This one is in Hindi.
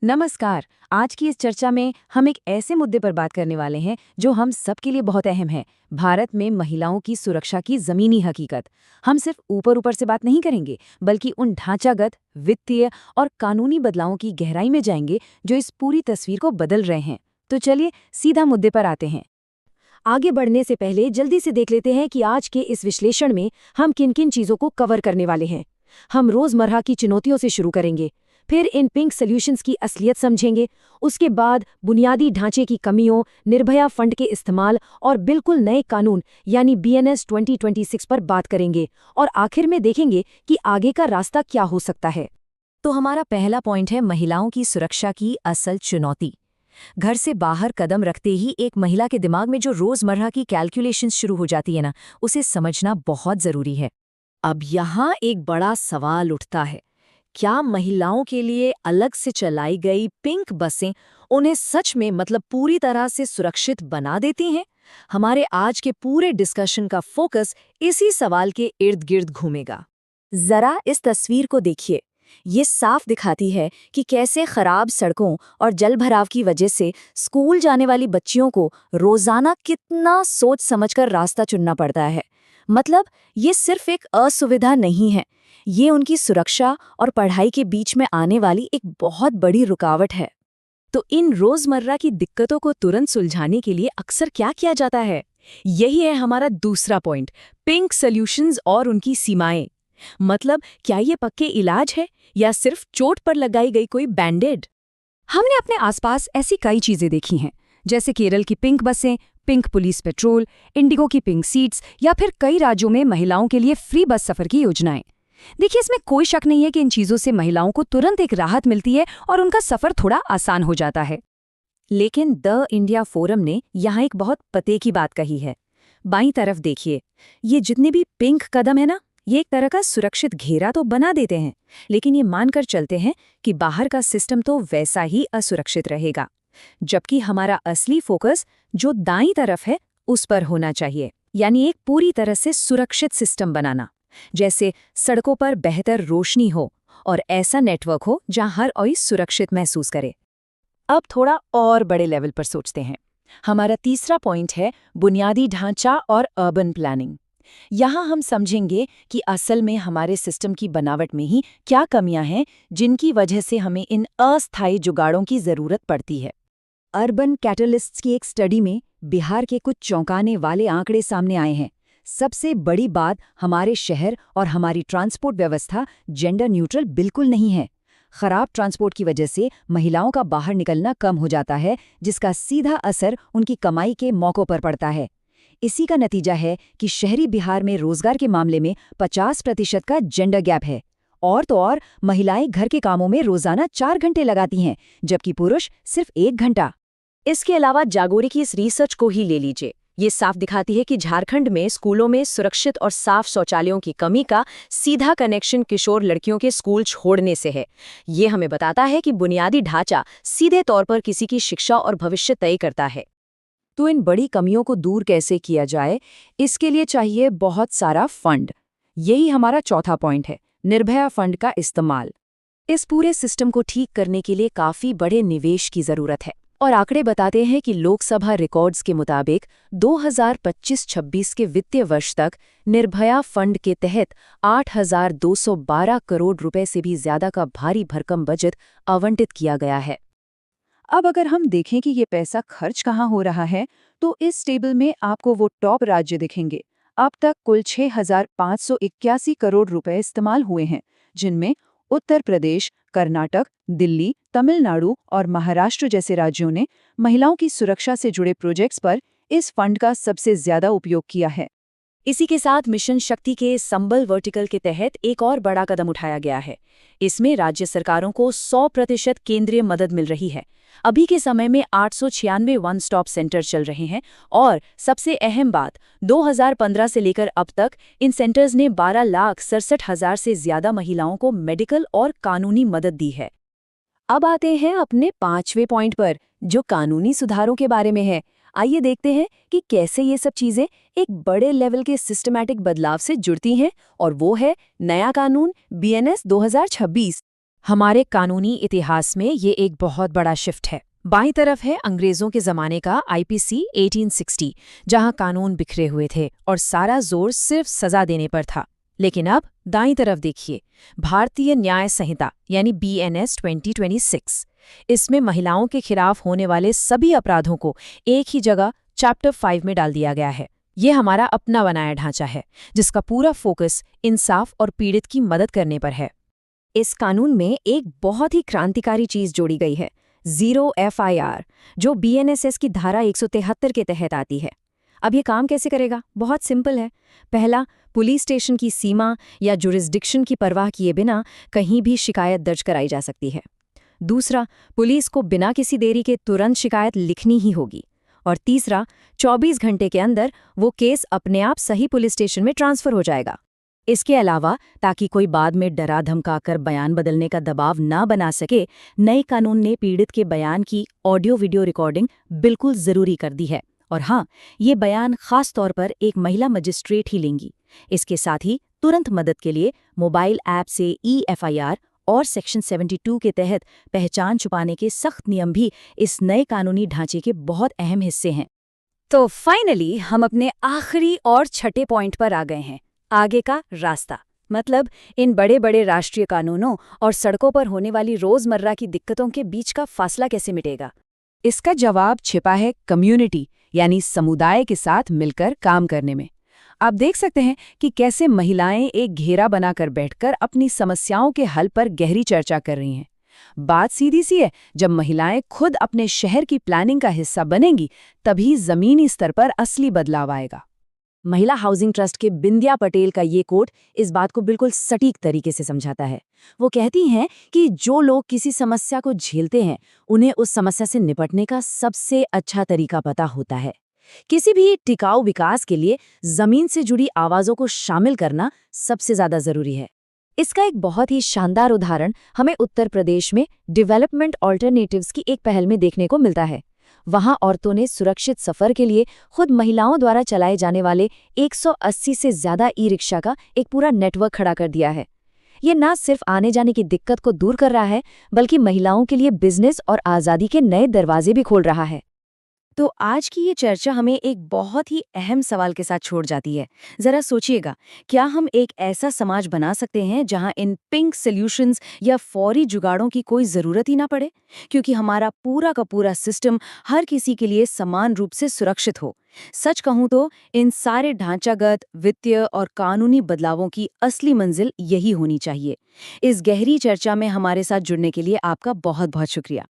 नमस्कार। आज की इस चर्चा में हम एक ऐसे मुद्दे पर बात करने वाले हैं जो हम सबके लिए बहुत अहम है। भारत में महिलाओं की सुरक्षा की जमीनी हकीकत। हम सिर्फ ऊपर ऊपर से बात नहीं करेंगे, बल्कि उन ढांचागत, वित्तीय और कानूनी बदलावों की गहराई में जाएंगे जो इस पूरी तस्वीर को बदल रहे हैं। तो चलिए सीधा मुद्दे पर आते हैं। आगे बढ़ने से पहले जल्दी से देख लेते हैं कि आज के इस विश्लेषण में हम किन किन चीजों को कवर करने वाले हैं। हम रोजमर्रा की चुनौतियों से शुरू करेंगे, फिर इन पिंक सॉल्यूशंस की असलियत समझेंगे, उसके बाद बुनियादी ढांचे की कमियों, निर्भया फंड के इस्तेमाल और बिल्कुल नए कानून यानी BNS 2026 पर बात करेंगे, और आखिर में देखेंगे कि आगे का रास्ता क्या हो सकता है। तो हमारा पहला पॉइंट है महिलाओं की सुरक्षा की असल चुनौती। घर से बाहर कदम रखते ही एक महिला के दिमाग में जो रोजमर्रा की कैलकुलेशंस शुरू हो जाती है ना, उसे समझना बहुत जरूरी है। अब यहाँ एक बड़ा सवाल उठता है, क्या महिलाओं के लिए अलग से चलाई गई पिंक बसें उन्हें सच में पूरी तरह से सुरक्षित बना देती हैं? हमारे आज के पूरे डिस्कशन का फोकस इसी सवाल के इर्द गिर्द घूमेगा। जरा इस तस्वीर को देखिए। ये साफ दिखाती है कि कैसे खराब सड़कों और जलभराव की वजह से स्कूल जाने वाली बच्चियों को रोजाना कितना सोच समझकर रास्ता चुनना पड़ता है। ये सिर्फ एक असुविधा नहीं है, ये उनकी सुरक्षा और पढ़ाई के बीच में आने वाली एक बहुत बड़ी रुकावट है। तो इन रोजमर्रा की दिक्कतों को तुरंत सुलझाने के लिए अक्सर क्या किया जाता है? यही है हमारा दूसरा पॉइंट, पिंक सॉल्यूशंस और उनकी सीमाएं। क्या ये पक्के इलाज है या सिर्फ चोट पर लगाई गई कोई बैंडेड? हमने अपने आसपास ऐसी कई चीजें देखी हैं, जैसे केरल की पिंक बसें, पिंक पुलिस पेट्रोल, इंडिगो की पिंक सीट्स, या फिर कई राज्यों में महिलाओं के लिए फ्री बस सफर की योजनाएं। देखिए, इसमें कोई शक नहीं है कि इन चीजों से महिलाओं को तुरंत एक राहत मिलती है और उनका सफर थोड़ा आसान हो जाता है। लेकिन द इंडिया फोरम ने यहाँ एक बहुत पते की बात कही है। बाईं तरफ देखिए, ये जितने भी पिंक कदम है ना, ये एक तरह का सुरक्षित घेरा तो बना देते हैं, लेकिन ये मानकर चलते हैं कि बाहर का सिस्टम तो वैसा ही असुरक्षित रहेगा। जबकि हमारा असली फोकस जो दाईं तरफ है उस पर होना चाहिए, यानी एक पूरी तरह से सुरक्षित सिस्टम बनाना, जैसे सड़कों पर बेहतर रोशनी हो और ऐसा नेटवर्क हो जहां हर कोई सुरक्षित महसूस करे। अब थोड़ा और बड़े लेवल पर सोचते हैं। हमारा तीसरा पॉइंट है बुनियादी ढांचा और अर्बन प्लानिंग। यहाँ हम समझेंगे कि असल में हमारे सिस्टम की बनावट में ही क्या कमियां हैं जिनकी वजह से हमें इन अस्थायी जुगाड़ों की जरूरत पड़ती है। अर्बन कैटलिस्ट्स की एक स्टडी में बिहार के कुछ चौंकाने वाले आंकड़े सामने आए हैं। सबसे बड़ी बात, हमारे शहर और हमारी ट्रांसपोर्ट व्यवस्था जेंडर न्यूट्रल बिल्कुल नहीं है। खराब ट्रांसपोर्ट की वजह से महिलाओं का बाहर निकलना कम हो जाता है, जिसका सीधा असर उनकी कमाई के मौकों पर पड़ता है। इसी का नतीजा है कि शहरी बिहार में रोजगार के मामले में 50% का जेंडर गैप है। और तो और, महिलाएं घर के कामों में रोजाना 4 घंटे लगाती हैं, जबकि पुरुष सिर्फ 1 घंटा। इसके अलावा जागोरी की इस रिसर्च को ही ले लीजिए। ये साफ दिखाती है कि झारखंड में स्कूलों में सुरक्षित और साफ शौचालयों की कमी का सीधा कनेक्शन किशोर लड़कियों के स्कूल छोड़ने से है। ये हमें बताता है कि बुनियादी ढांचा सीधे तौर पर किसी की शिक्षा और भविष्य तय करता है। तो इन बड़ी कमियों को दूर कैसे किया जाए? इसके लिए चाहिए बहुत सारा फंड। यही हमारा चौथा पॉइंट है, निर्भया फंड का इस्तेमाल। इस पूरे सिस्टम को ठीक करने के लिए काफी बड़े निवेश की जरूरत है, और आंकड़े बताते हैं कि लोकसभा रिकॉर्ड्स के मुताबिक 2025-26 के वित्तीय वर्ष तक निर्भया फंड के तहत 8,212 करोड़ रुपए से भी ज्यादा का भारी भरकम बजट आवंटित किया गया है। अब अगर हम देखें कि ये पैसा खर्च कहाँ हो रहा है, तो इस टेबल में आपको वो टॉप राज्य दिखेंगे। अब तक कुल 6,581 करोड़ रुपए इस्तेमाल हुए हैं, जिनमें उत्तर प्रदेश, कर्नाटक, दिल्ली, तमिलनाडु और महाराष्ट्र जैसे राज्यों ने महिलाओं की सुरक्षा से जुड़े प्रोजेक्ट्स पर इस फंड का सबसे ज्यादा उपयोग किया है। इसी के साथ मिशन शक्ति के संबल वर्टिकल के तहत एक और बड़ा कदम उठाया गया है। इसमें राज्य सरकारों को 100% केंद्रीय मदद मिल रही है। अभी के समय में 896 वन स्टॉप सेंटर चल रहे हैं, और सबसे अहम बात, 2015 से लेकर अब तक इन सेंटर्स ने 12,67,000 से ज्यादा महिलाओं को मेडिकल और कानूनी मदद दी है। अब आते हैं अपने 5वें पॉइंट पर, जो कानूनी सुधारों के बारे में है। आइए देखते हैं कि कैसे ये सब चीजें एक बड़े लेवल के सिस्टमैटिक बदलाव से जुड़ती हैं, और वो है नया कानून BNS 2026। हमारे कानूनी इतिहास में ये एक बहुत बड़ा शिफ्ट है। बाईं तरफ है अंग्रेजों के जमाने का आईपीसी 1860, जहां कानून बिखरे हुए थे और सारा जोर सिर्फ सजा देने पर था। लेकिन अब दाईं तरफ देखिए, भारतीय न्याय संहिता यानी बीएनएस 2026। इसमें महिलाओं के खिलाफ होने वाले सभी अपराधों को एक ही जगह चैप्टर 5 में डाल दिया गया है। ये हमारा अपना बनाया ढांचा है, जिसका पूरा फोकस इंसाफ और पीड़ित की मदद करने पर है। इस कानून में एक बहुत ही क्रांतिकारी चीज जोड़ी गई है, जीरो एफआईआर, जो बीएनएसएस की धारा 173 के तहत आती है। अब ये काम कैसे करेगा? बहुत सिंपल है। पहला, पुलिस स्टेशन की सीमा या जुरिस्डिक्शन की परवाह किए बिना कहीं भी शिकायत दर्ज कराई जा सकती है। दूसरा, पुलिस को बिना किसी देरी के तुरंत शिकायत लिखनी ही होगी। और तीसरा, 24 घंटे के अंदर वो केस अपने आप सही पुलिस स्टेशन में ट्रांसफर हो जाएगा। इसके अलावा, ताकि कोई बाद में डरा धमकाकर बयान बदलने का दबाव ना बना सके, नए कानून ने पीड़ित के बयान की ऑडियो वीडियो रिकॉर्डिंग बिल्कुल जरूरी कर दी है। और हाँ, ये बयान खास तौर पर एक महिला मजिस्ट्रेट ही लेंगी। इसके साथ ही तुरंत मदद के लिए मोबाइल ऐप से ई-एफआईआर और सेक्शन 72 के तहत पहचान छुपाने के सख्त नियम भी इस नए कानूनी ढांचे के बहुत अहम हिस्से हैं। तो फाइनली हम अपने आखिरी और छठे पॉइंट पर आ गए हैं, आगे का रास्ता। मतलब इन बड़े बड़े राष्ट्रीय कानूनों और सड़कों पर होने वाली रोजमर्रा की दिक्कतों के बीच का फासला कैसे मिटेगा? इसका जवाब छिपा है कम्युनिटी यानी समुदाय के साथ मिलकर काम करने में। आप देख सकते हैं कि कैसे महिलाएं एक घेरा बनाकर बैठकर अपनी समस्याओं के हल पर गहरी चर्चा कर रही हैं। बात सीधी सी है, जब महिलाएं खुद अपने शहर की प्लानिंग का हिस्सा बनेंगी, तभी जमीनी स्तर पर असली बदलाव आएगा। महिला हाउसिंग ट्रस्ट के बिंदिया पटेल का ये कोट इस बात को बिल्कुल सटीक तरीके से समझाता है। वो कहती हैं कि जो लोग किसी समस्या को झेलते हैं, उन्हें उस समस्या से निपटने का सबसे अच्छा तरीका पता होता है। किसी भी टिकाऊ विकास के लिए जमीन से जुड़ी आवाजों को शामिल करना सबसे ज्यादा जरूरी है। इसका एक बहुत ही शानदार उदाहरण हमें उत्तर प्रदेश में डेवलपमेंट ऑल्टरनेटिव्स की एक पहल में देखने को मिलता है। वहां औरतों ने सुरक्षित सफर के लिए खुद महिलाओं द्वारा चलाए जाने वाले 180 से ज्यादा ई-रिक्शा का एक पूरा नेटवर्क खड़ा कर दिया है। ये न सिर्फ आने जाने की दिक्कत को दूर कर रहा है, बल्कि महिलाओं के लिए बिजनेस और आज़ादी के नए दरवाजे भी खोल रहा है। तो आज की ये चर्चा हमें एक बहुत ही अहम सवाल के साथ छोड़ जाती है। जरा सोचिएगा, क्या हम एक ऐसा समाज बना सकते हैं जहां इन पिंक सॉल्यूशंस या फौरी जुगाड़ों की कोई ज़रूरत ही ना पड़े, क्योंकि हमारा पूरा का पूरा सिस्टम हर किसी के लिए समान रूप से सुरक्षित हो? सच कहूं तो इन सारे ढांचागत, वित्तीय और कानूनी बदलावों की असली मंजिल यही होनी चाहिए। इस गहरी चर्चा में हमारे साथ जुड़ने के लिए आपका बहुत बहुत शुक्रिया।